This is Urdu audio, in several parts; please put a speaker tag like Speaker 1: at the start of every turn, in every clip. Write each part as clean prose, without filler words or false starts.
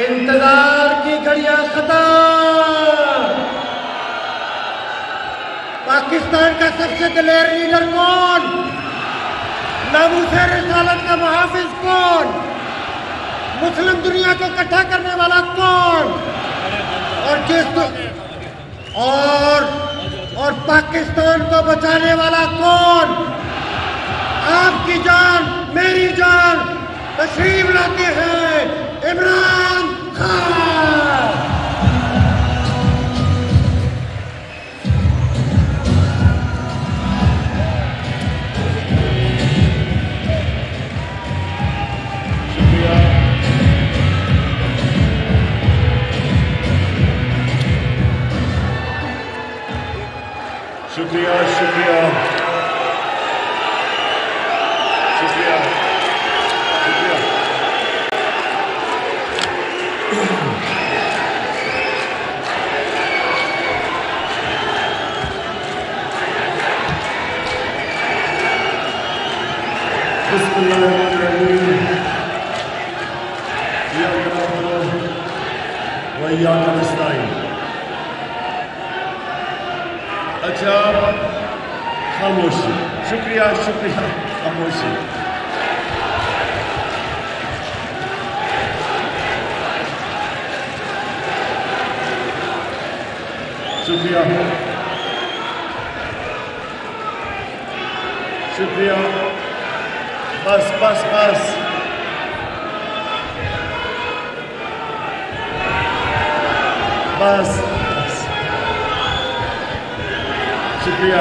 Speaker 1: انتظار کی گھڑیاں ختم۔ پاکستان کا سب سے دلیر لیڈر کون؟ ناموس رسالت کا محافظ کون؟ مسلم دنیا کو اکٹھا کرنے والا کون؟ اور پاکستان کو بچانے والا کون؟ آپ کی جان میری جان تشریف لاتے ہیں عمران خان۔
Speaker 2: شکریہ شکریہ شکریہ شکریہ۔ بسم اللہ الرحمن الرحیم۔ ایاک نعبد و ایاک نستعین۔ اچھا خاموشی، شکریہ شکریہ، خاموشی۔ شکریہ شکریہ، بس بس بس، بس بس، شکریہ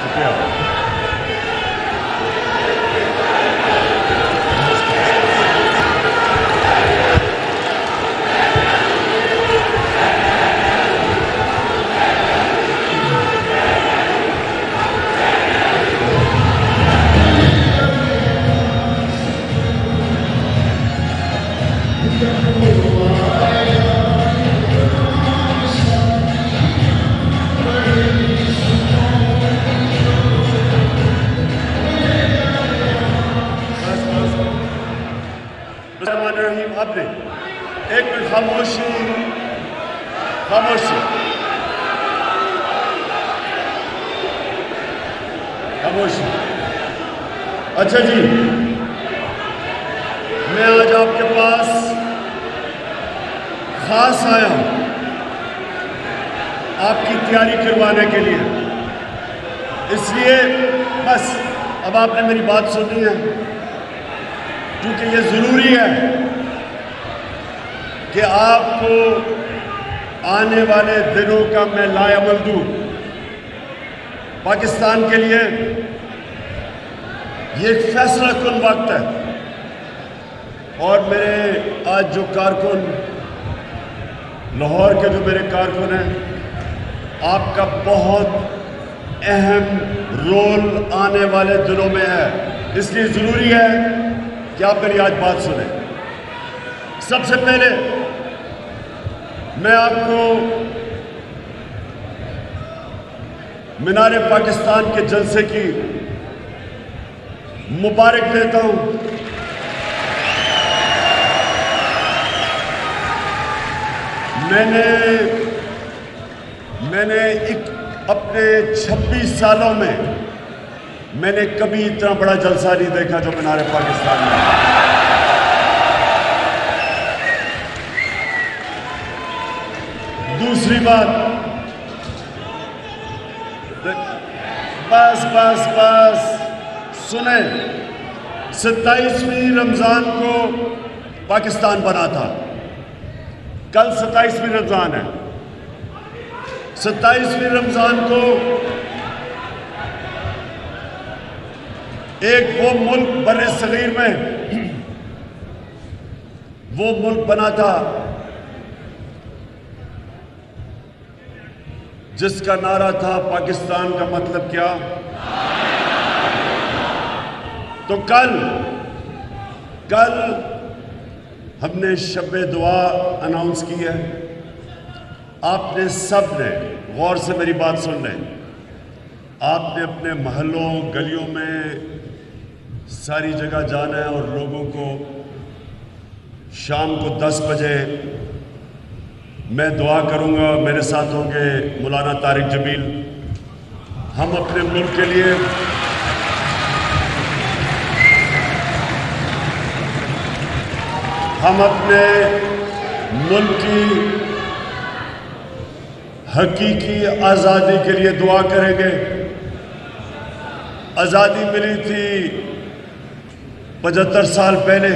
Speaker 2: شکریہ۔ آپ نے ایک منٹ خاموشی خاموشی خاموشی۔ اچھا جی، میں آج آپ کے پاس خاص آیا ہوں آپ کی تیاری کروانے کے لیے، اس لیے بس اب آپ نے میری بات سننی ہے، کیونکہ یہ ضروری ہے کہ آپ کو آنے والے دنوں کا میں لائے عمل دوں۔ پاکستان کے لیے یہ ایک فیصلہ کن وقت ہے، اور میرے آج جو کارکن لاہور کے جو میرے کارکن ہیں، آپ کا بہت اہم رول آنے والے دنوں میں ہے، اس لیے ضروری ہے کہ آپ میری آج بات سنیں۔ سب سے پہلے میں آپ کو مینار پاکستان کے جلسے کی مبارک دیتا ہوں۔ میں نے اپنے 26 سالوں میں نے کبھی اتنا بڑا جلسہ نہیں دیکھا جو مینار پاکستان میں۔ دوسری بات، بس بس بس سنیں، 27ویں رمضان کو پاکستان بنا تھا، کل 27ویں رمضان ہے۔ 27ویں رمضان کو ایک وہ ملک بر صغیر میں وہ ملک بنا تھا جس کا نعرہ تھا پاکستان کا مطلب کیا؟ تو کل ہم نے شب دعا اناؤنس کی ہے۔ آپ نے سب نے غور سے میری بات سن لیں، آپ نے اپنے محلوں گلیوں میں ساری جگہ جانا ہے اور لوگوں کو شام کو 10 بجے میں دعا کروں گا، میرے ساتھ ہوں گے مولانا طارق جمیل۔ ہم اپنے ملک کے لیے ہم اپنے ملک کی حقیقی آزادی کے لیے دعا کریں گے۔ آزادی ملی تھی 75 سال پہلے،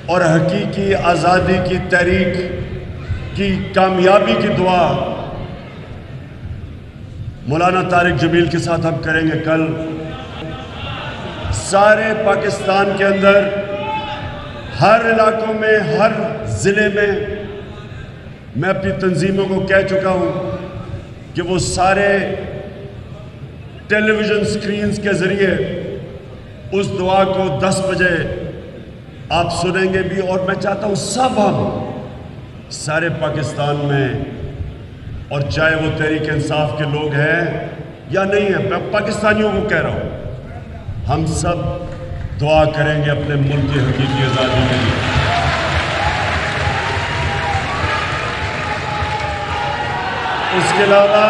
Speaker 2: اور حقیقی آزادی کی تحریک کی کامیابی کی دعا مولانا طارق جمیل کے ساتھ ہم کریں گے۔ کل سارے پاکستان کے اندر ہر علاقوں میں، ہر ضلع میں اپنی تنظیموں کو کہہ چکا ہوں کہ وہ سارے ٹیلی ویژن سکرینز کے ذریعے اس دعا کو 10 بجے آپ سنیں گے بھی، اور میں چاہتا ہوں سب ہم سارے پاکستان میں، اور چاہے وہ تحریک انصاف کے لوگ ہیں یا نہیں ہیں، میں پاکستانیوں کو کہہ رہا ہوں، ہم سب دعا کریں گے اپنے ملک کی حقیقی آزادی کے لیے۔ اس کے علاوہ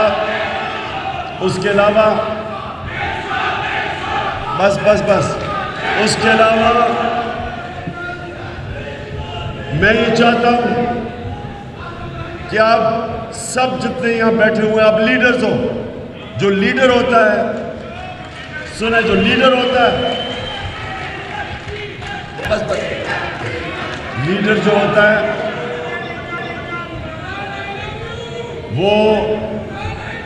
Speaker 2: بس اس کے علاوہ میں یہ چاہتا ہوں کہ آپ سب جتنے یہاں بیٹھے ہوئے ہیں، آپ لیڈرز ہو۔ جو لیڈر ہوتا ہے، سنیں، جو لیڈر ہوتا ہے، لیڈر جو ہوتا ہے وہ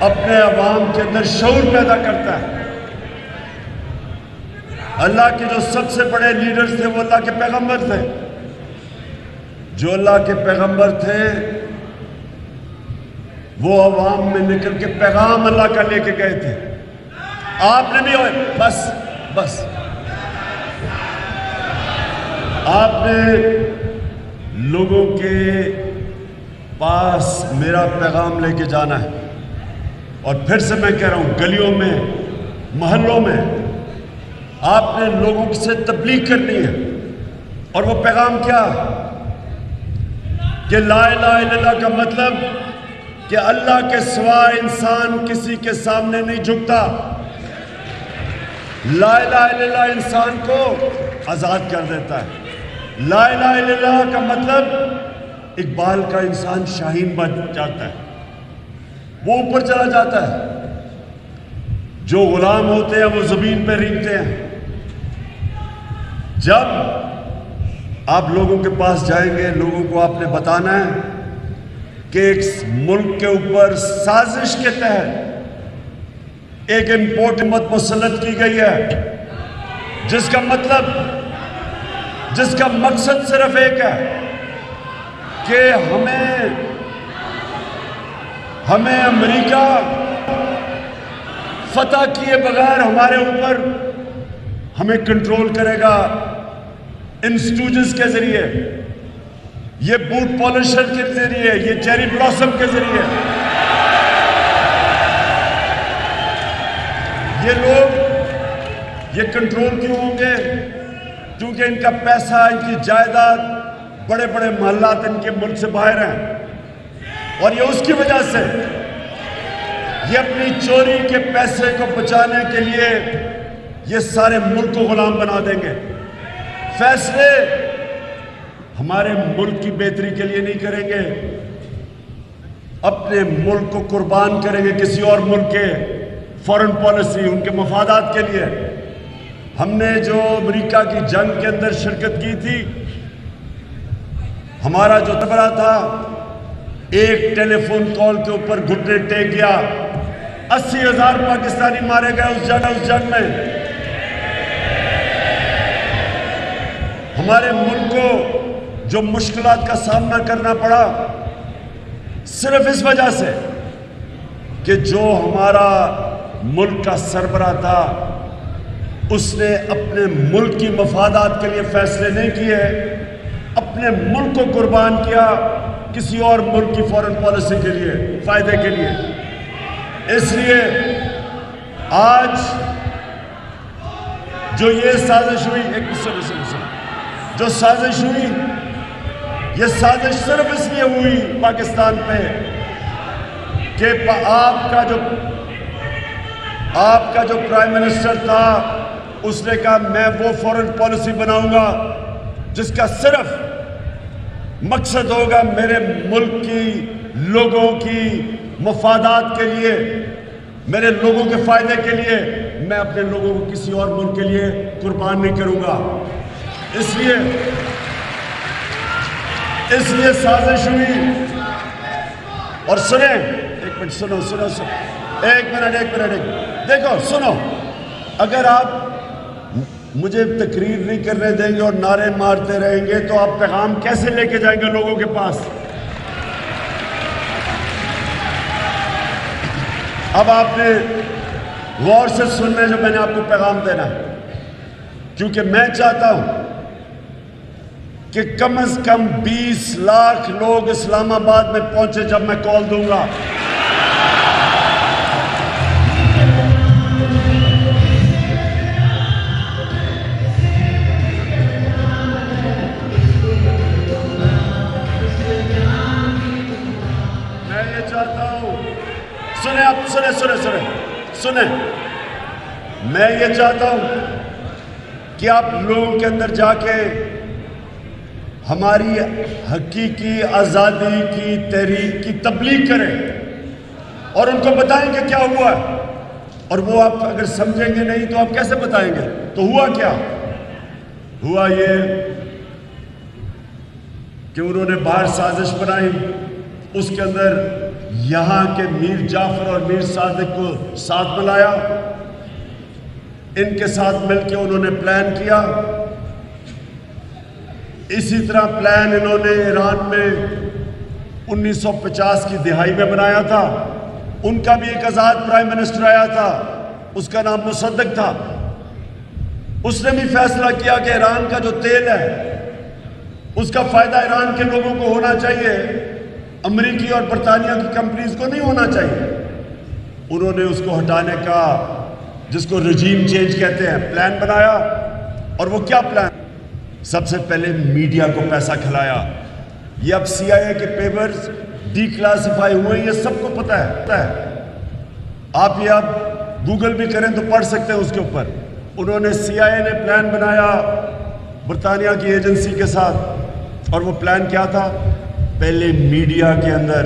Speaker 2: اپنے عوام کے اندر شعور پیدا کرتا ہے۔ اللہ کے جو سب سے بڑے لیڈرز تھے وہ اللہ کے پیغمبر تھے۔ جو اللہ کے پیغمبر تھے وہ عوام میں نکل کے پیغام اللہ کا لے کے گئے تھے۔ آپ نے بھی بس آپ نے لوگوں کے پاس میرا پیغام لے کے جانا ہے، اور پھر سے میں کہہ رہا ہوں، گلیوں میں، محلوں میں آپ نے لوگوں سے تبلیغ کرنی ہے۔ اور وہ پیغام کیا؟ کہ لا الہ الا اللہ کا مطلب کہ اللہ کے سوا انسان کسی کے سامنے نہیں جھکتا۔ لا الہ الا اللہ انسان کو آزاد کر دیتا ہے۔ لا الہ الا اللہ کا مطلب اقبال کا انسان شاہین بن جاتا ہے، وہ اوپر چلا جاتا ہے۔ جو غلام ہوتے ہیں وہ زمین پہ رینگتے ہیں۔ جب آپ لوگوں کے پاس جائیں گے، لوگوں کو آپ نے بتانا ہے کہ ایک ملک کے اوپر سازش کے تحت ایک امپورٹ حکومت مسلط کی گئی ہے، جس کا مقصد صرف ایک ہے کہ ہمیں امریکہ فتح کیے بغیر ہمارے اوپر ہمیں کنٹرول کرے گا، انسٹوجز کے ذریعے، یہ بوٹ پالشر کے ذریعے، یہ چیری بلاسم کے ذریعے۔ یہ لوگ یہ کنٹرول کیوں ہوں گے؟ کیونکہ ان کا پیسہ، ان کی جائیداد، بڑے بڑے محلات ان کے ملک سے باہر ہیں، اور یہ اس کی وجہ سے یہ اپنی چوری کے پیسے کو بچانے کے لیے یہ سارے ملک کو غلام بنا دیں گے۔ فیصلے ہمارے ملک کی بہتری کے لیے نہیں کریں گے، اپنے ملک کو قربان کریں گے کسی اور ملک کے فورن پالیسی، ان کے مفادات کے لیے۔ ہم نے جو امریکہ کی جنگ کے اندر شرکت کی تھی، ہمارا جو تبرہ تھا، ایک ٹیلی فون کال کے اوپر گھٹنے ٹیک گیا، 80,000 پاکستانی مارے گئے اس جنگ میں۔ ہمارے ملک کو جو مشکلات کا سامنا کرنا پڑا، صرف اس وجہ سے کہ جو ہمارا ملک کا سربراہ تھا، اس نے اپنے ملک کی مفادات کے لیے فیصلے نہیں کیے، اپنے ملک کو قربان کیا کسی اور ملک کی فورن پالیسی کے لیے، فائدے کے لیے۔ اس لیے آج جو یہ سازش ہوئی، جو سازش ہوئی، یہ سازش صرف اس لیے ہوئی پاکستان پہ کہ آپ کا جو پرائم منسٹر تھا اس نے کہا میں وہ فورن پالیسی بناؤں گا جس کا صرف مقصد ہوگا میرے ملک کی لوگوں کی مفادات کے لیے، میرے لوگوں کے فائدے کے لیے، میں اپنے لوگوں کو کسی اور ملک کے لیے قربان نہیں کروں گا۔ اس لیے سازش ہوئی۔ اور سنیں، ایک منٹ سنو، ایک منٹ دیکھو سنو، اگر آپ مجھے تقریر نہیں کرنے دیں گے اور نعرے مارتے رہیں گے تو آپ پیغام کیسے لے کے جائیں گے لوگوں کے پاس؟ اب آپ نے غور سے سننا ہے جو میں نے آپ کو پیغام دینا ہے، کیونکہ میں چاہتا ہوں کہ کم از کم 20 لاکھ لوگ اسلام آباد میں پہنچے جب میں کال دوں گا۔ میں یہ چاہتا ہوں، سنیں آپ، سنیں، میں یہ چاہتا ہوں کہ آپ لوگوں کے اندر جا کے ہماری حقیقی آزادی کی تحریک کی تبلیغ کریں اور ان کو بتائیں کہ کیا ہوا ہے، اور وہ آپ اگر سمجھیں گے نہیں تو آپ کیسے بتائیں گے؟ تو ہوا کیا؟ ہوا یہ کہ انہوں نے باہر سازش بنائی، اس کے اندر یہاں کے میر جعفر اور میر صادق کو ساتھ ملایا، ان کے ساتھ مل کے انہوں نے پلان کیا۔ اسی طرح پلان انہوں نے ایران میں 1950 کی دہائی میں بنایا تھا، ان کا بھی ایک آزاد پرائم منسٹر آیا تھا، اس کا نام مصدق تھا، اس نے بھی فیصلہ کیا کہ ایران کا جو تیل ہے اس کا فائدہ ایران کے لوگوں کو ہونا چاہیے، امریکی اور برطانیہ کی کمپنیز کو نہیں ہونا چاہیے۔ انہوں نے اس کو ہٹانے کا، جس کو رجیم چینج کہتے ہیں، پلان بنایا۔ اور وہ کیا پلان؟ سب سے پہلے میڈیا کو پیسہ کھلایا۔ یہ اب CIA کے پیپرز ڈی کلاسیفائی ہوئے، یہ سب کو پتہ ہے۔ آپ یہ اب گوگل بھی کریں تو پڑھ سکتے ہیں اس کے اوپر۔ انہوں نے CIA نے پلان بنایا برطانیہ کی ایجنسی کے ساتھ، اور وہ پلان کیا تھا؟ پہلے میڈیا کے اندر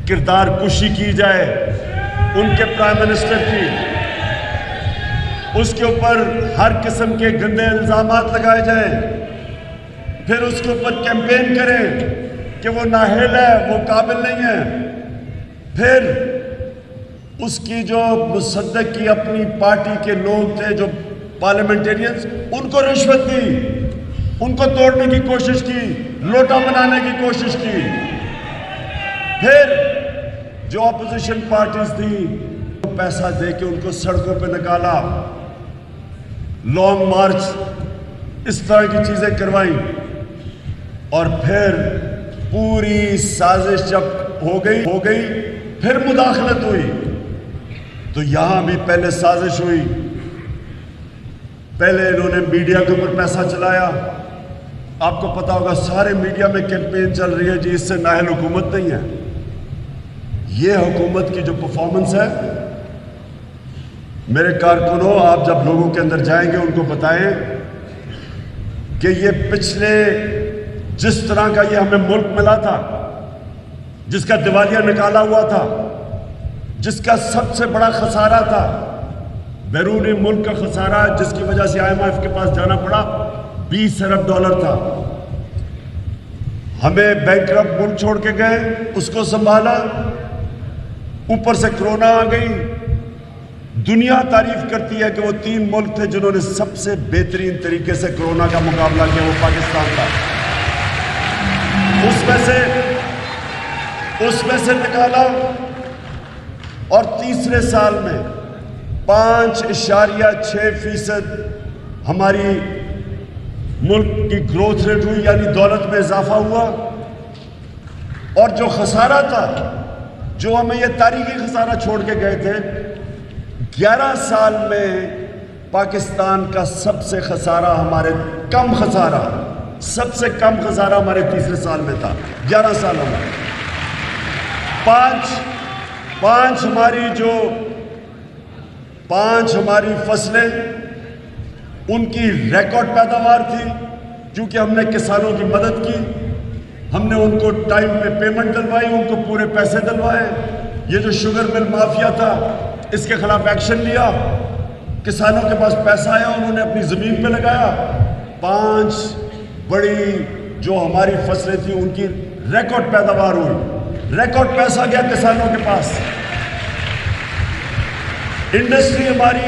Speaker 2: کردار کشی کی جائے ان کے پرائم منسٹر کی، اس کے اوپر ہر قسم کے گندے الزامات لگائے جائیں، پھر اس کے اوپر کیمپین کریں کہ وہ نااہل ہے، وہ قابل نہیں ہے، پھر اس کی جو مصدق کی اپنی پارٹی کے لوگ تھے جو پارلیمنٹیرینز، ان کو رشوت دی، ان کو توڑنے کی کوشش کی، لوٹا بنانے کی کوشش کی، پھر جو اپوزیشن پارٹیز تھی پیسہ دے کے ان کو سڑکوں پہ نکالا، لانگ مارچ، اس طرح کی چیزیں کروائیں، اور پھر پوری سازش جب ہو گئی پھر مداخلت ہوئی۔ تو یہاں بھی پہلے سازش ہوئی، پہلے انہوں نے میڈیا کے اوپر پیسہ چلایا۔ آپ کو پتا ہوگا سارے میڈیا میں کیمپین چل رہی ہے، جی اس سے نااہل حکومت نہیں ہے۔ یہ حکومت کی جو پرفارمنس ہے، میرے کارکنوں، آپ جب لوگوں کے اندر جائیں گے ان کو بتائیں کہ یہ پچھلے جس طرح کا یہ ہمیں ملک ملا تھا، جس کا دیوالیہ نکالا ہوا تھا، جس کا سب سے بڑا خسارہ تھا، بیرونی ملک کا خسارہ، جس کی وجہ سے IMF کے پاس جانا پڑا، $20 ارب تھا۔ ہمیں بینکرپٹ ملک چھوڑ کے گئے، اس کو سنبھالا، اوپر سے کرونا آ گئی۔ دنیا تعریف کرتی ہے کہ وہ 3 ملک تھے جنہوں نے سب سے بہترین طریقے سے کرونا کا مقابلہ کیا، وہ پاکستان تھا۔ اس میں سے نکالا، اور تیسرے سال میں 5.6% ہماری ملک کی گروتھ ریٹ ہوئی، یعنی دولت میں اضافہ ہوا۔ اور جو خسارہ تھا، جو ہمیں یہ تاریخی خسارہ چھوڑ کے گئے تھے، 11 سال میں پاکستان کا سب سے خسارہ، ہمارے کم خسارہ سب سے کم خسارہ ہمارے تیسرے سال میں تھا 11 سالوں میں. پانچ ہماری فصلیں ان کی ریکارڈ پیداوار تھی کیونکہ ہم نے کسانوں کی مدد کی. ہم نے ان کو ٹائم پہ پیمنٹ دلوائی, ان کو پورے پیسے دلوائے. یہ جو شوگر مل مافیا تھا اس کے خلاف ایکشن لیا, کسانوں کے پاس پیسہ آیا, انہوں نے اپنی زمین پہ لگایا. 5 بڑی جو ہماری فصلیں تھیں ان کی ریکارڈ پیداوار ہوئی, ریکارڈ پیسہ گیا کسانوں کے پاس. انڈسٹری ہماری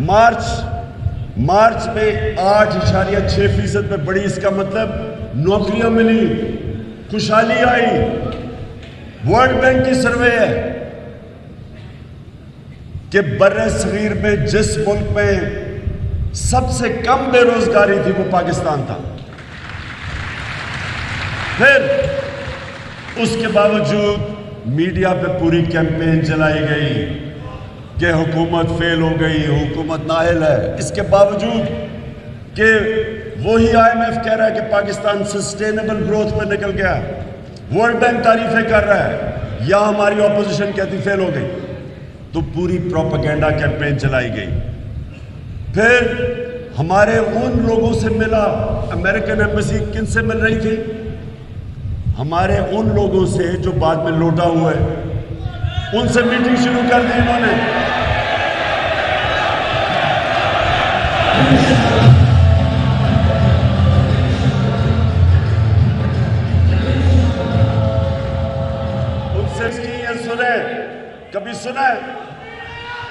Speaker 2: مارچ میں 8.6% پہ بڑی. اس کا مطلب نوکریاں ملی, خوشحالی آئی. ورلڈ بینک کی سروے ہے کہ بر صغیر میں جس ملک میں سب سے کم بے روزگاری تھی وہ پاکستان تھا. پھر اس کے باوجود میڈیا پہ پوری کیمپین چلائی گئی کہ حکومت فیل ہو گئی, حکومت نااہل ہے. اس کے باوجود کہ وہی IMF کہہ رہا ہے کہ پاکستان سسٹینیبل گروتھ پہ نکل گیا, ورلڈ بینک تعریفیں کر رہا ہے, یا ہماری اپوزیشن کہتی فیل ہو گئی. تو پوری پروپیگنڈا کیمپین چلائی گئی. پھر ہمارے ان لوگوں سے ملا, امریکن ایمبیسی کن سے مل رہی تھی؟ ہمارے ان لوگوں سے جو بعد میں لوٹا ہوا ہے, ان سے میٹنگ شروع کر دی انہوں نے. ان سے اس کی یہ سنیں, کبھی سنا ہے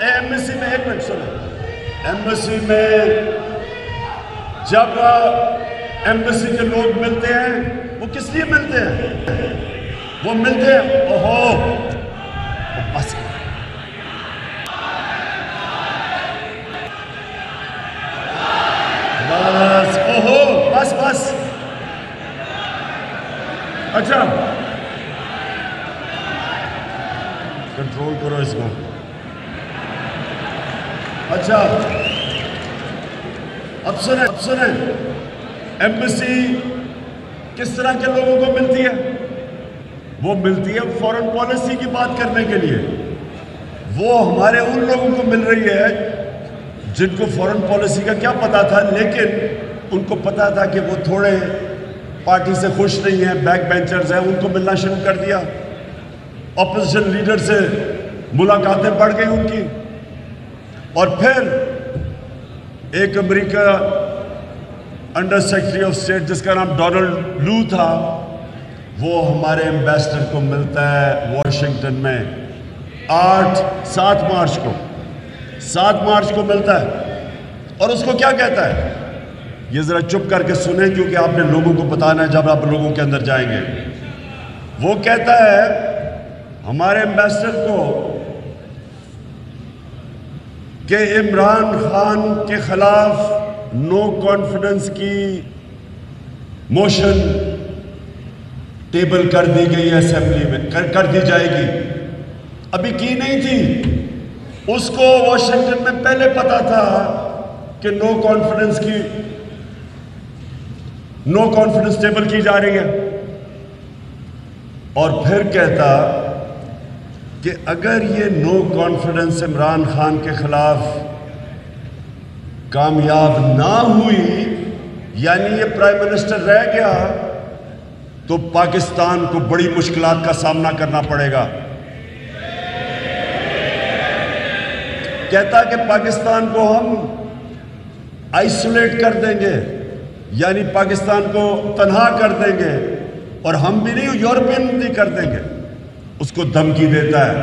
Speaker 2: ایمبیسی میں؟ ایک منٹ سنیں. ایمبیسی میں جب ایمبیسی کے لوگ ملتے ہیں وہ کس لیے ملتے ہیں؟ وہ ملتے ہیں اوہو بس بس اوہو بس بس. اچھا کنٹرول کرو اس کو. اچھا اب سنیں ایمبیسی کس طرح کے لوگوں کو ملتی ہے؟ وہ ملتی ہے فورن پالیسی کی بات کرنے کے لیے. وہ ہمارے ان لوگوں کو مل رہی ہے جن کو فورن پالیسی کا کیا پتا تھا, لیکن ان کو پتا تھا کہ وہ تھوڑے پارٹی سے خوش نہیں ہیں, بیک بینچرز ہیں, ان کو ملنا شروع کر دیا. اپوزیشن لیڈر سے ملاقاتیں بڑھ گئی ان کی. اور پھر ایک امریکہ انڈر سیکرٹری آف اسٹیٹ جس کا نام ڈونلڈ لو تھا, وہ ہمارے ایمبیسڈر کو ملتا ہے واشنگٹن میں 7 مارچ کو ملتا ہے. اور اس کو کیا کہتا ہے؟ یہ ذرا چپ کر کے سنیں کیونکہ آپ نے لوگوں کو بتانا ہے جب آپ لوگوں کے اندر جائیں گے. وہ کہتا ہے ہمارے ایمبیسڈر کو کہ عمران خان کے خلاف نو کانفیڈنس کی موشن ٹیبل کر دی گئی اسمبلی میں, کر دی جائے گی. ابھی کی نہیں تھی. اس کو واشنگٹن میں پہلے پتا تھا کہ نو کانفیڈنس ٹیبل کی جا رہی ہے. اور پھر کہتا کہ اگر یہ نو کانفیڈنس عمران خان کے خلاف کامیاب نہ ہوئی, یعنی یہ پرائم منسٹر رہ گیا, تو پاکستان کو بڑی مشکلات کا سامنا کرنا پڑے گا. کہتا کہ پاکستان کو ہم آئسولیٹ کر دیں گے, یعنی پاکستان کو تنہا کر دیں گے, اور ہم بھی نہیں, یورپین بھی کر دیں گے. اس کو دھمکی دیتا ہے.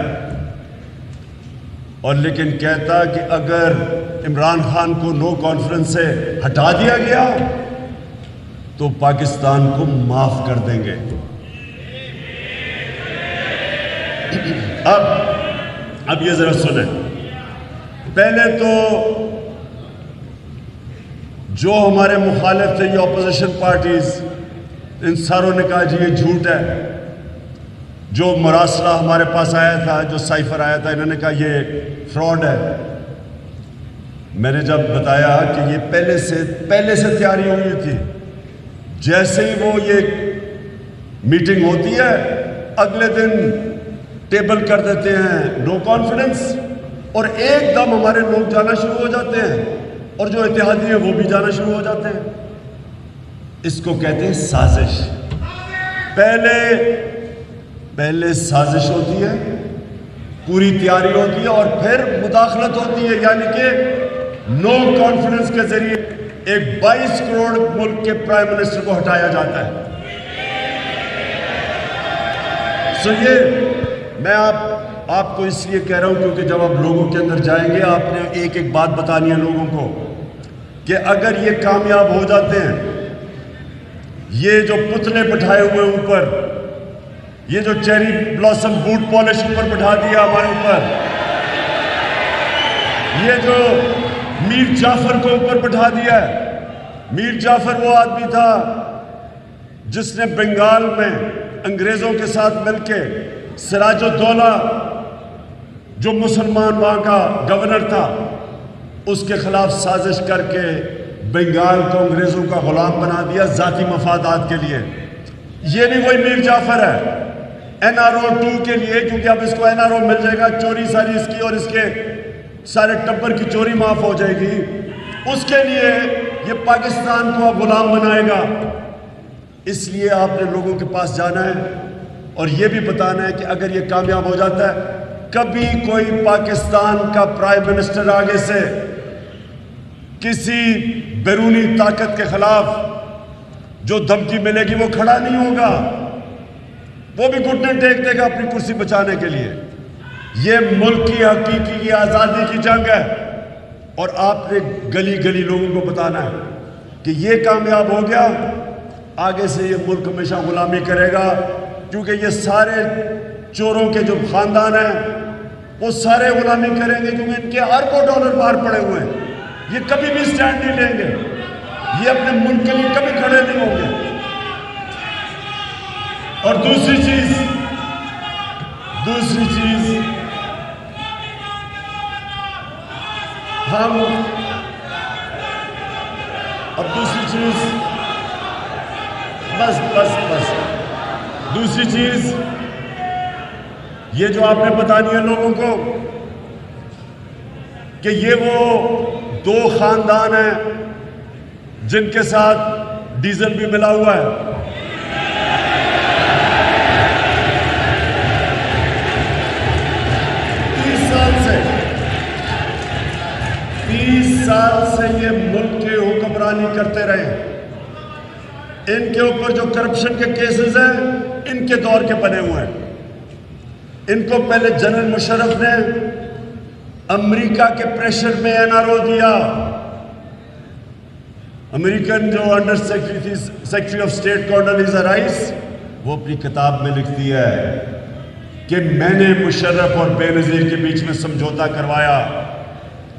Speaker 2: اور لیکن کہتا کہ اگر عمران خان کو نو کانفیڈنس سے ہٹا دیا گیا تو پاکستان کو معاف کر دیں گے. اب یہ ذرا سنیں. پہلے تو جو ہمارے مخالف تھے, یہ اپوزیشن پارٹیز, ان ساروں نے کہا جی یہ جھوٹ ہے. جو مراسلہ ہمارے پاس آیا تھا, جو سائفر آیا تھا, انہوں نے کہا یہ فراڈ ہے. میں نے جب بتایا کہ یہ پہلے سے تیاری ہوئی تھی، جیسے ہی وہ یہ میٹنگ ہوتی ہے اگلے دن ٹیبل کر دیتے ہیں نو کانفیڈنس، اور ایک دم ہمارے لوگ جانا شروع ہو جاتے ہیں، اور جو اتحادی ہیں وہ بھی جانا شروع ہو جاتے ہیں۔ اس کو کہتے ہیں سازش۔ پہلے سازش ہوتی ہے، پوری تیاری ہوتی ہے، اور پھر مداخلت ہوتی ہے، یعنی کہ نو کانفیڈنس کے ذریعے ایک 22 کروڑ ملک کے پرائم منسٹر کو ہٹایا جاتا ہے۔ یہ میں آپ کو اس لیے کہہ رہا ہوں کیونکہ جب آپ لوگوں کے اندر جائیں گے آپ نے ایک بات بتانی ہے لوگوں کو کہ اگر یہ کامیاب ہو جاتے ہیں، یہ جو پتلے بٹھائے ہوئے اوپر، یہ جو چیری بلاسم بوٹ پالش اوپر بٹھا دیا ہمارے اوپر، یہ جو میر جعفر کو اوپر بٹھا دیا ہے۔ میر جعفر وہ آدمی تھا جس نے بنگال میں انگریزوں کے ساتھ مل کے سراج الدولہ جو مسلمان وہاں کا گورنر تھا اس کے خلاف سازش کر کے بنگال کو انگریزوں کا غلام بنا دیا ذاتی مفادات کے لیے۔ یہ بھی وہی میر جعفر ہے NRO 2 کے لیے، کیونکہ اب اس کو NRO مل جائے گا، چوری ساری اس کی اور اس کے سارے ٹبر کی چوری معاف ہو جائے گی، اس کے لیے یہ پاکستان کو غلام بنائے گا۔ اس لیے آپ نے لوگوں کے پاس جانا ہے اور یہ بھی بتانا ہے کہ اگر یہ کامیاب ہو جاتا ہے، کبھی کوئی پاکستان کا پرائم منسٹر آگے سے کسی بیرونی طاقت کے خلاف جو دھمکی ملے گی وہ کھڑا نہیں ہوگا، وہ بھی گھٹنے ٹیک دے گا اپنی کرسی بچانے کے لیے۔ یہ ملک کی حقیقی کی آزادی کی جنگ ہے، اور آپ نے گلی گلی لوگوں کو بتانا ہے کہ یہ کامیاب ہو گیا، آگے سے یہ ملک ہمیشہ غلامی کرے گا، کیونکہ یہ سارے چوروں کے جو خاندان ہیں وہ سارے غلامی کریں گے، کیونکہ ان کے اربوں ڈالر باہر پڑے ہوئے ہیں۔ یہ کبھی بھی سٹینڈ نہیں لیں گے، یہ اپنے ملک کے لیے کبھی کھڑے نہیں ہوں گے۔ اور دوسری چیز دوسری چیز یہ جو آپ نے بتانی ہے لوگوں کو کہ یہ وہ دو خاندان ہیں جن کے ساتھ ڈیزل بھی ملا ہوا ہے۔ 30 سال سے یہ ملک کے حکمرانی کرتے رہے، ان کے اوپر جو کرپشن کے کیسز ہیں ان کے دور کے بنے ہوئے ہیں۔ ان کو پہلے جنرل مشرف نے امریکہ کے پریشر میں NRO دیا۔ امریکن جو انڈر سیکرٹری تھی secretary of state Condoleezza rice, وہ اپنی کتاب میں لکھتی ہے کہ میں نے مشرف اور بے نظیر کے بیچ میں سمجھوتا کروایا،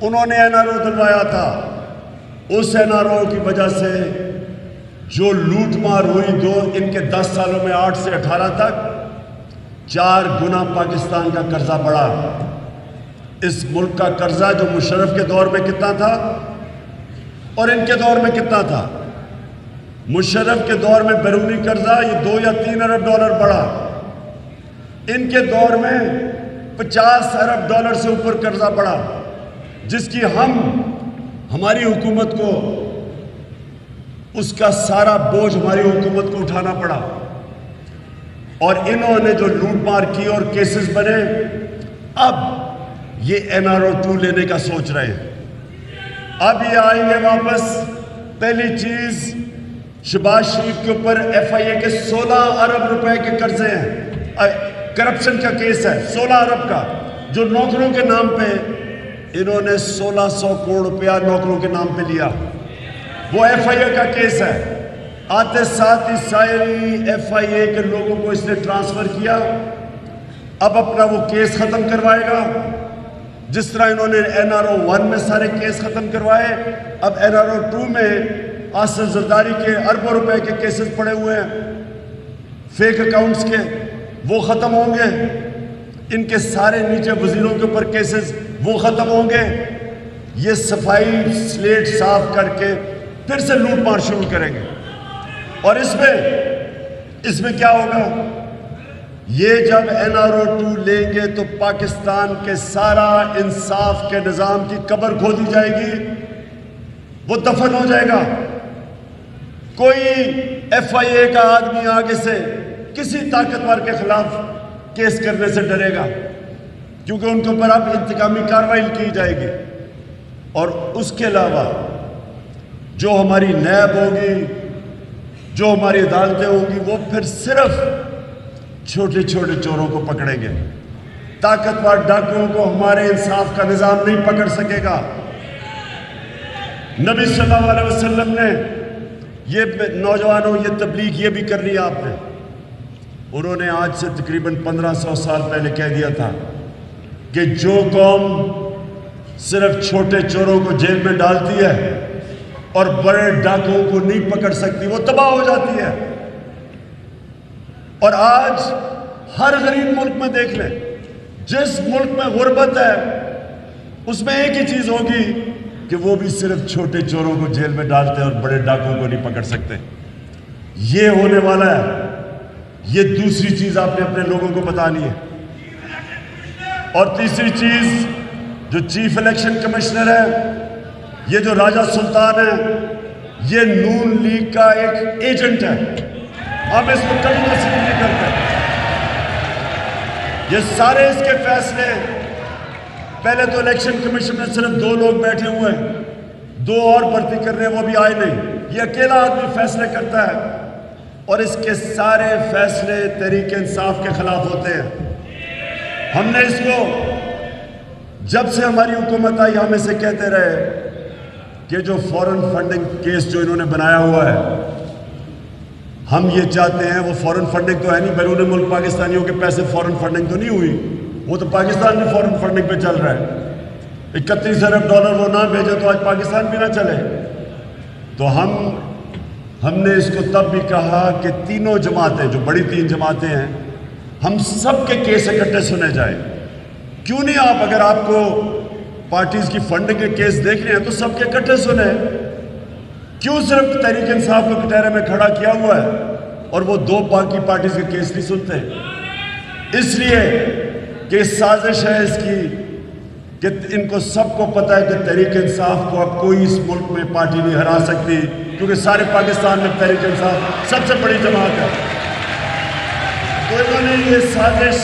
Speaker 2: انہوں نے NRO دلوایا تھا، اس NRO کی وجہ سے جو لوٹ مار ہوئی ان کے 10 سالوں میں 8 سے 18 تک 4 گنا پاکستان کا قرضہ بڑھا۔ اس ملک کا قرضہ جو مشرف کے دور میں کتنا تھا اور ان کے دور میں کتنا تھا؟ مشرف کے دور میں بیرونی قرضہ یہ 2 یا 3 ارب ڈالر بڑھا، ان کے دور میں 50 ارب ڈالر سے اوپر قرضہ بڑھا، جس کی ہماری حکومت کو اس کا سارا بوجھ ہماری حکومت کو اٹھانا پڑا۔ اور انہوں نے جو لوٹ مار کی اور کیسز بنے، اب یہ NRO 2 لینے کا سوچ رہے ہیں۔ اب یہ آئیں گے واپس۔ پہلی چیز، شہباز شریف کے اوپر FIA کے 16 ارب روپے کے قرضے ہیں، کرپشن کا کیس ہے 16 ارب کا، جو نوکروں کے نام پہ انہوں نے 1600 کروڑ روپیہ نوکروں کے نام پہ لیا، وہ FIA کا کیس ہے۔ آتے ساتھ ہی ساری FIA کے لوگوں کو اس نے ٹرانسفر کیا، اب اپنا وہ کیس ختم کروائے گا۔ جس طرح انہوں نے NRO 1 میں سارے کیس ختم کروائے، اب NRO 2 میں آصف زرداری کے اربوں روپے کے کیسز پڑے ہوئے ہیں فیک اکاؤنٹس کے، وہ ختم ہوں گے۔ ان کے سارے نیچے وزیروں کے اوپر کیسز وہ ختم ہوں گے۔ یہ صفائی سلیٹ صاف کر کے پھر سے لوٹ مار شروع کریں گے. اور اس میں کیا ہوگا؟ یہ جب NRO2 لیں گے تو پاکستان کے سارا انصاف کے نظام کی قبر کھودی جائے گی، وہ دفن ہو جائے گا. کوئی FIA کا آدمی آگے سے کسی طاقتور کے خلاف کیس کرنے سے ڈرے گا، کیونکہ ان کے اوپر اب انتقامی کارروائی کی جائے گی. اور اس کے علاوہ جو ہماری نیب ہوگی، جو ہماری عدالتیں ہوں گی، وہ پھر صرف چھوٹے چھوٹے چوروں کو پکڑیں گے. طاقتور ڈاکوؤں کو ہمارے انصاف کا نظام نہیں پکڑ سکے گا. نبی صلی اللہ علیہ وسلم نے یہ نوجوانوں یہ تبلیغ یہ بھی کر لی آپ نے. انہوں نے آج سے تقریباً 1500 سال پہلے کہہ دیا تھا کہ جو قوم صرف چھوٹے چوروں کو جیل میں ڈالتی ہے اور بڑے ڈاکوؤں کو نہیں پکڑ سکتی، وہ تباہ ہو جاتی ہے. اور آج ہر غریب ملک میں دیکھ لیں، جس ملک میں غربت ہے اس میں ایک ہی چیز ہوگی کہ وہ بھی صرف چھوٹے چوروں کو جیل میں ڈالتے ہیں اور بڑے ڈاکوؤں کو نہیں پکڑ سکتے. یہ ہونے والا ہے. یہ دوسری چیز آپ نے اپنے لوگوں کو بتانی ہے. اور تیسری چیز، جو چیف الیکشن کمشنر ہے، یہ جو راجہ سلطان ہے، یہ نون لیگ کا ایک ایجنٹ ہے. ہم اس کو کبھی تسلیم نہیں کرتے. یہ سارے اس کے فیصلے، پہلے تو الیکشن کمیشن میں صرف 2 لوگ بیٹھے ہوئے ہیں، 2 اور بھرتی کر رہے ہیں، وہ بھی آئے نہیں. یہ اکیلا آدمی فیصلے کرتا ہے اور اس کے سارے فیصلے تحریک انصاف کے خلاف ہوتے ہیں. ہم نے اس کو جب سے ہماری حکومت آئی ہم اسے کہتے رہے کہ جو فورن فنڈنگ کیس جو انہوں نے بنایا ہوا ہے، ہم یہ چاہتے ہیں، وہ فورن فنڈنگ تو ہے نہیں، بیرون ملک پاکستانیوں کے پیسے فورن فنڈنگ تو نہیں ہوئی، وہ تو پاکستان بھی فورن فنڈنگ پہ چل رہا ہے. 31 ارب ڈالر وہ نہ بھیجے تو آج پاکستان بھی نہ چلے. تو ہم نے اس کو تب بھی کہا کہ تینوں جماعتیں، جو بڑی 3 جماعتیں ہیں، ہم سب کے کیس اکٹھے سنے جائیں. کیوں نہیں آپ، اگر آپ کو پارٹیز کی فنڈنگ کے کیس دیکھنے ہیں تو سب کے اکٹھے سنیں. کیوں صرف تحریک انصاف کو کٹہرے میں کھڑا کیا ہوا ہے اور وہ 2 باقی پارٹیز کے کیس نہیں سنتے؟ اس لیے کہ سازش ہے اس کی کہ ان کو سب کو پتہ ہے کہ تحریک انصاف کو اب کوئی اس ملک میں پارٹی نہیں ہرا سکتی، کیونکہ سارے پاکستان میں تحریک انصاف سب سے بڑی جماعت ہے. تو انہوں نے یہ سازش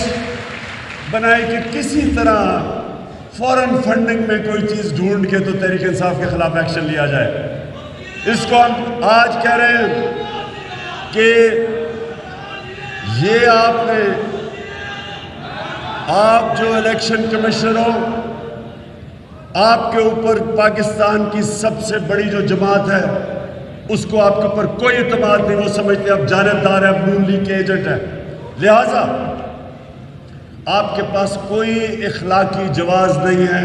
Speaker 2: بنائی کہ کسی طرح فورن فنڈنگ میں کوئی چیز ڈھونڈ کے تو تحریک انصاف کے خلاف ایکشن لیا جائے. اس کو ہم آج کہہ رہے ہیں کہ یہ آپ جو الیکشن کمشنر ہو، آپ کے اوپر پاکستان کی سب سے بڑی جو جماعت ہے اس کو آپ کے اوپر کوئی اعتماد نہیں. وہ سمجھتے ہیں اب جانبدار ہے، اب نون لیگ کے ایجنٹ ہے. لہٰذا آپ کے پاس کوئی اخلاقی جواز نہیں ہے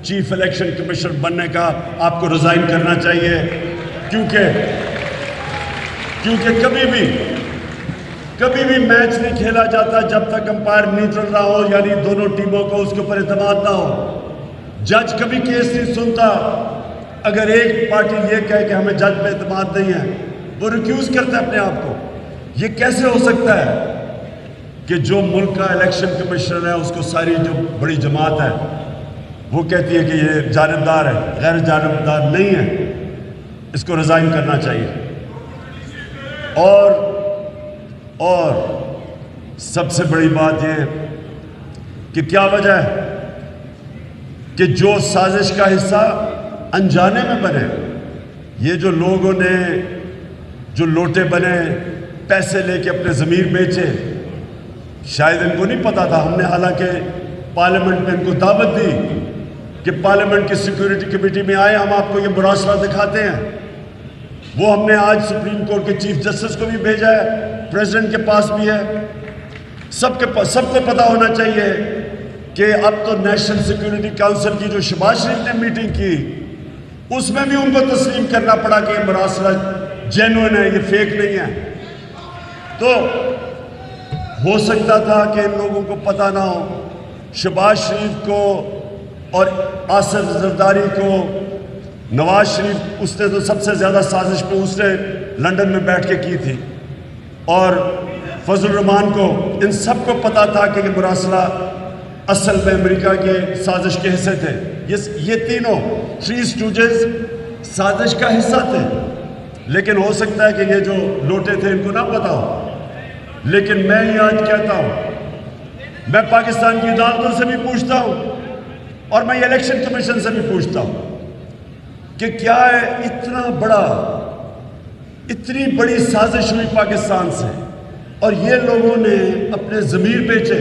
Speaker 2: چیف الیکشن کمشنر بننے کا. آپ کو ریزائن کرنا چاہیے، کیونکہ کبھی بھی میچ نہیں کھیلا جاتا جب تک امپائر نیوٹرل نہ ہو، یعنی دونوں ٹیموں کو اس کے اوپر اعتماد نہ ہو. جج کبھی کیس نہیں سنتا. اگر ایک پارٹی یہ کہے کہ ہمیں جج پہ اعتماد نہیں ہے، وہ ریکیوز کرتا ہے اپنے آپ کو. یہ کیسے ہو سکتا ہے کہ جو ملک کا الیکشن کمشنر ہے اس کو ساری جو بڑی جماعت ہے وہ کہتی ہے کہ یہ جانبدار ہے؟ غیر جانبدار نہیں ہے، اس کو ریزائن کرنا چاہیے. اور سب سے بڑی بات یہ کہ کیا وجہ ہے کہ جو سازش کا حصہ انجانے میں بنے، یہ جو لوگوں نے جو لوٹے بنے، پیسے لے کے اپنے ضمیر بیچے، شاید ان کو نہیں پتا تھا. ہم نے حالانکہ پارلیمنٹ میں ان کو دعوت دی کہ پارلیمنٹ کی سیکیورٹی کمیٹی میں آئے، ہم آپ کو یہ مراسلہ دکھاتے ہیں. وہ ہم نے آج سپریم کورٹ کے چیف جسٹس کو بھی بھیجا ہے، پریزیڈنٹ کے پاس بھی ہے. سب کو پتا ہونا چاہیے کہ اب تو نیشنل سیکیورٹی کاؤنسل کی جو شہباز شریف نے میٹنگ کی، اس میں بھی ان کو تسلیم کرنا پڑا کہ یہ مراسلہ جینوئن ہے، یہ فیک نہیں ہے. تو ہو سکتا تھا کہ ان لوگوں کو پتہ نہ ہو. شہباز شریف کو اور آصف زرداری کو نواز شریف اس نے تو سب سے زیادہ سازش پہ اس نے لندن میں بیٹھ کے کی تھی، اور فضل الرحمان کو، ان سب کو پتا تھا کہ یہ مراسلہ اصل میں امریکہ کے سازش کے حصے تھے۔ یہ تینوں 3 اسٹوجز سازش کا حصہ تھے، لیکن ہو سکتا ہے کہ یہ جو لوٹے تھے ان کو نہ پتا ہو، لیکن میں یہ آج کہتا ہوں، میں پاکستان کی عدالتوں سے بھی پوچھتا ہوں اور میں الیکشن کمیشن سے بھی پوچھتا ہوں کہ کیا ہے اتنی بڑی سازش ہوئی پاکستان سے، اور یہ لوگوں نے اپنے ضمیر بیچے،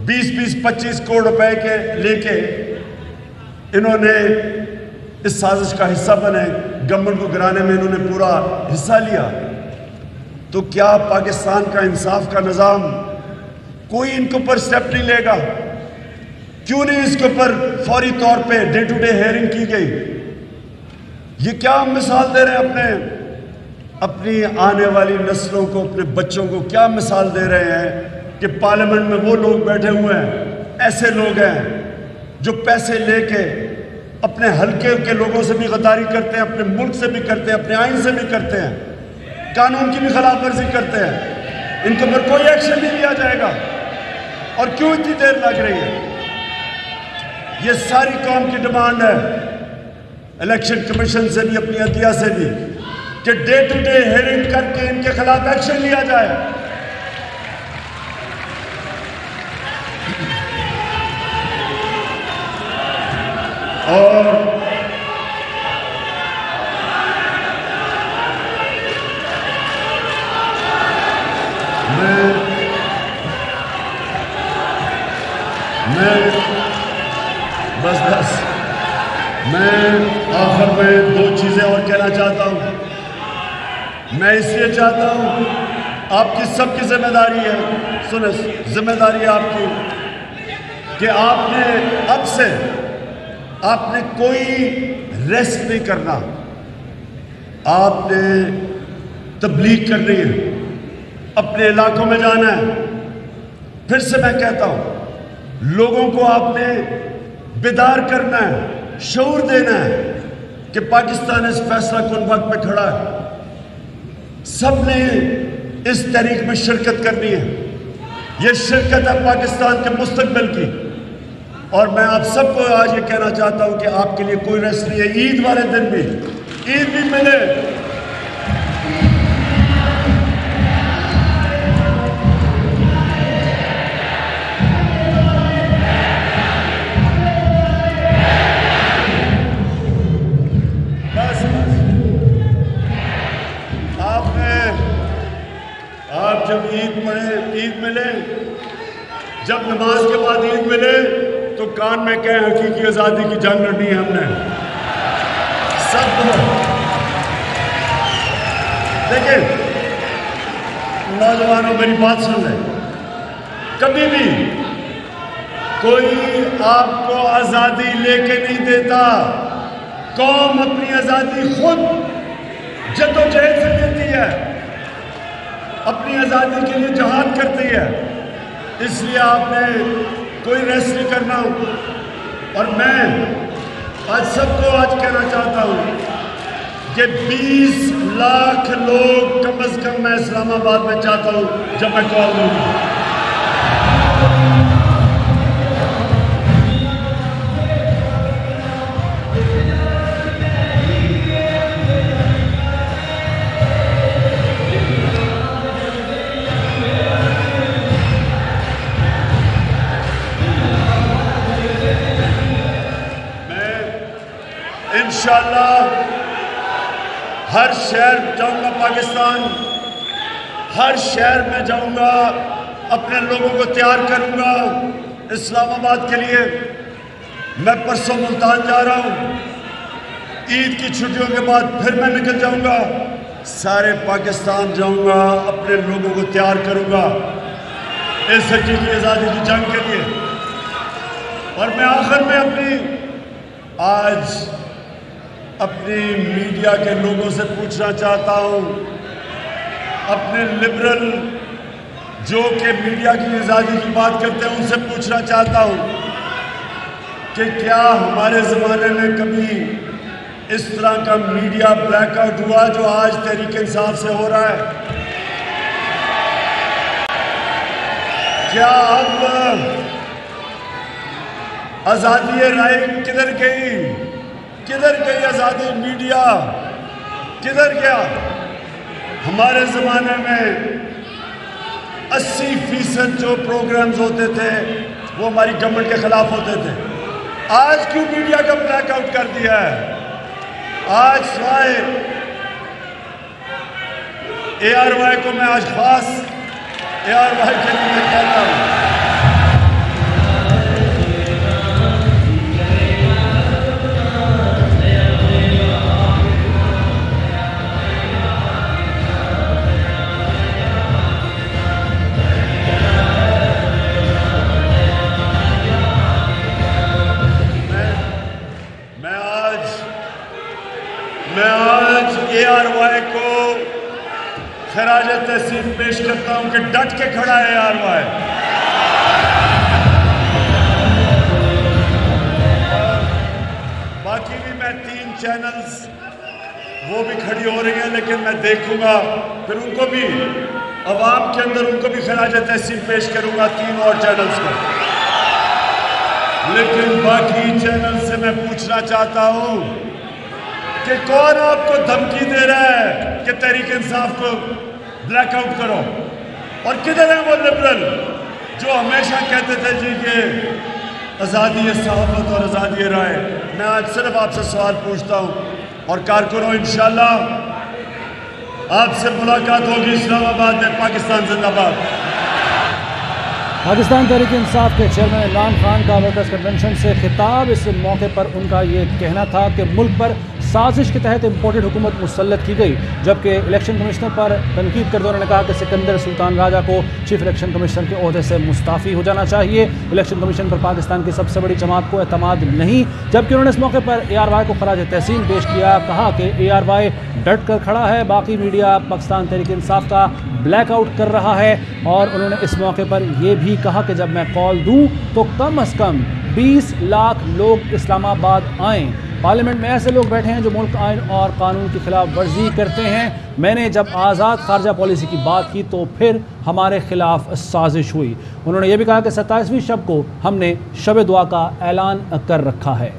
Speaker 2: 20-25 کروڑ روپے کے لے کے انہوں نے اس سازش کا حصہ بنے، گورنمنٹ کو گرانے میں انہوں نے پورا حصہ لیا۔ تو کیا پاکستان کا انصاف کا نظام کوئی ان کے اوپر سٹیپ نہیں لے گا؟ کیوں نہیں اس کے اوپر فوری طور پہ ڈے ٹو ڈے ہیئرنگ کی گئی؟ یہ کیا ہم مثال دے رہے ہیں اپنی آنے والی نسلوں کو، اپنے بچوں کو کیا مثال دے رہے ہیں کہ پارلیمنٹ میں وہ لوگ بیٹھے ہوئے ہیں، ایسے لوگ ہیں جو پیسے لے کے اپنے حلقے کے لوگوں سے بھی غداری کرتے ہیں، اپنے ملک سے بھی کرتے ہیں، اپنے آئین سے بھی کرتے ہیں، قانون کی بھی خلاف ورزی کرتے ہیں، ان کے اوپر کوئی ایکشن نہیں لیا جائے گا؟ اور کیوں اتنی دیر لگ رہی ہے؟ یہ ساری قوم کی ڈیمانڈ ہے، الیکشن کمیشن سے بھی، اپنی عدلیہ سے بھی، کہ ڈے ٹو ڈے ہیئرنگ کر کے ان کے خلاف ایکشن لیا جائے۔ اور میں آخر میں 2 چیزیں اور کہنا چاہتا ہوں۔ میں اس لیے چاہتا ہوں، آپ کی سب کی ذمہ داری ہے، سنیں، ذمہ داری ہے آپ کی کہ آپ نے اب سے آپ نے کوئی ریسٹ نہیں کرنا، آپ نے تبلیغ کرنی ہے، اپنے علاقوں میں جانا ہے۔ پھر سے میں کہتا ہوں، لوگوں کو آپ نے بیدار کرنا ہے، شعور دینا ہے کہ پاکستان اس فیصلہ کن وقت پہ کھڑا ہے، سب نے اس تحریک میں شرکت کرنی ہے، یہ شرکت ہے پاکستان کے مستقبل کی۔ اور میں آپ سب کو آج یہ کہنا چاہتا ہوں کہ آپ کے لیے کوئی ریسٹ نہیں ہے، عید والے دن بھی عید بھی ملے، آپ جب عید ملے، جب نماز کے بعد عید ملے تو کان میں کہیں حقیقی آزادی کی جنگ لڑنی ہے ہم نے سب کو۔ لیکن نوجوانوں میری بات سن لیں، کبھی بھی کوئی آپ کو آزادی لے کے نہیں دیتا، قوم اپنی آزادی خود جدوجہد سے دیتی ہے، اپنی آزادی کے لیے جہاد کرتی ہے، اس لیے آپ نے کوئی ریسٹ نہیں کرنا۔ اور میں آج سب کو آج کہنا چاہتا ہوں کہ 20 لاکھ لوگ کم از کم میں اسلام آباد میں چاہتا ہوں جب میں کال دوں گا۔ انشاءاللہ ہر شہر جاؤں گا، پاکستان ہر شہر میں جاؤں گا، اپنے لوگوں کو تیار کروں گا اسلام آباد کے لیے۔ میں پرسوں ملتان جا رہا ہوں، عید کی چھٹیوں کے بعد پھر میں نکل جاؤں گا، سارے پاکستان جاؤں گا، اپنے لوگوں کو تیار کروں گا اس حقیقی آزادی کی جنگ کے لیے۔ اور میں آخر میں آج اپنی میڈیا کے لوگوں سے پوچھنا چاہتا ہوں، اپنے لبرل جو کہ میڈیا کی آزادی کی بات کرتے ہیں ان سے پوچھنا چاہتا ہوں کہ کیا ہمارے زمانے میں کبھی اس طرح کا میڈیا بلیک آؤٹ ہوا جو آج تحریک انصاف سے ہو رہا ہے؟ کیا اب آزادی رائے کدھر گئی؟ کدھر گئی آزادی میڈیا؟ کدھر گیا؟ ہمارے زمانے میں 80% جو پروگرامز ہوتے تھے وہ ہماری گورنمنٹ کے خلاف ہوتے تھے. آج کیوں میڈیا کا بلیک آؤٹ کر دیا ہے؟ آج سوائے ARY کو میں آج خاص ARY کے لیے میں کہتا ہوں میں آج ARY کو خراج تحسین پیش کرتا ہوں کہ ڈٹ کے کھڑا ہے ARY. باقی بھی میں 3 چینلز وہ بھی کھڑی ہو رہی ہیں لیکن میں دیکھوں گا پھر ان کو بھی عوام کے اندر ان کو بھی خراج تحسین پیش کروں گا 3 اور چینلز کو. لیکن باقی چینل سے میں پوچھنا چاہتا ہوں کہ کون آپ کو دھمکی دے رہا ہے کہ تحریک انصاف کو بلیک آؤٹ کرو؟ اور کدھر ہیں وہ لبرل جو ہمیشہ کہتے تھے جی کہ آزادی صحافت اور آزادی رائے؟ میں آج صرف آپ سے سوال پوچھتا ہوں اور کارکنوں انشاءاللہ آپ سے ملاقات ہوگی اسلام آباد میں. پاکستان زندہ باد.
Speaker 3: پاکستان تحریک انصاف کے چیئرمین عمران خان کا ورکرز کنونشن سے خطاب. اس موقع پر ان کا یہ کہنا تھا کہ ملک پر سازش کے تحت امپورٹڈ حکومت مسلط کی گئی، جبکہ الیکشن کمشنر پر تنقید کرتے انہوں نے کہا کہ سکندر سلطان راجہ کو چیف الیکشن کمشنر کے عہدے سے مستعفی ہو جانا چاہیے. الیکشن کمیشن پر پاکستان کی سب سے بڑی جماعت کو اعتماد نہیں. جبکہ انہوں نے اس موقع پر ARY کو خراج تحسین پیش کیا. کہا کہ ARY ڈٹ کر کھڑا ہے، باقی میڈیا پاکستان تحریک انصاف کا بلیک آؤٹ کر رہا ہے. اور انہوں نے اس موقع پر یہ بھی کہا کہ جب میں کال دوں تو کم از کم 20 لاکھ لوگ اسلام آباد آئیں. پارلیمنٹ میں ایسے لوگ بیٹھے ہیں جو ملک آئین اور قانون کی خلاف ورزی کرتے ہیں. میں نے جب آزاد خارجہ پالیسی کی بات کی تو پھر ہمارے خلاف سازش ہوئی. انہوں نے یہ بھی کہا کہ 27ویں شب کو ہم نے شب دعا کا اعلان کر رکھا ہے.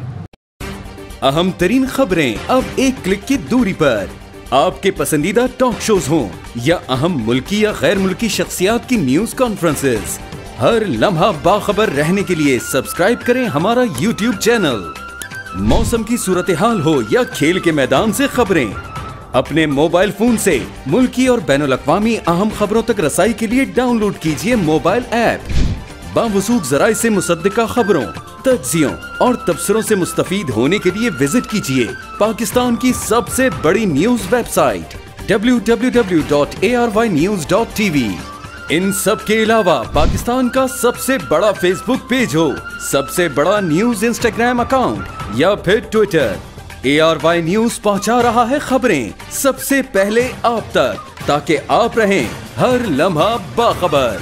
Speaker 4: اہم ترین خبریں اب ایک کلک کی دوری پر. آپ کے پسندیدہ ٹاک شوز ہوں یا اہم ملکی یا غیر ملکی شخصیات کی نیوز کانفرنسز، ہر لمحہ باخبر رہنے کے لیے سبسکرائب کریں ہمارا YouTube چینل. موسم کی صورتحال ہو یا کھیل کے میدان سے خبریں، اپنے موبائل فون سے ملکی اور بین الاقوامی اہم خبروں تک رسائی کے لیے ڈاؤن لوڈ کیجیے موبائل ایپ. باوثوق ذرائع سے مصدقہ خبروں، تجزیوں اور تبصروں سے مستفید ہونے کے لیے وزٹ کیجیے پاکستان کی سب سے بڑی نیوز ویب سائٹ www.arYnews.tv. ان سب کے علاوہ پاکستان کا سب سے بڑا فیس بک پیج ہو، سب سے بڑا نیوز انسٹاگرام اکاؤنٹ یا پھر ٹویٹر، ARY نیوز پہنچا رہا ہے خبریں سب سے پہلے آپ تک، تاکہ آپ رہیں ہر لمحہ باخبر.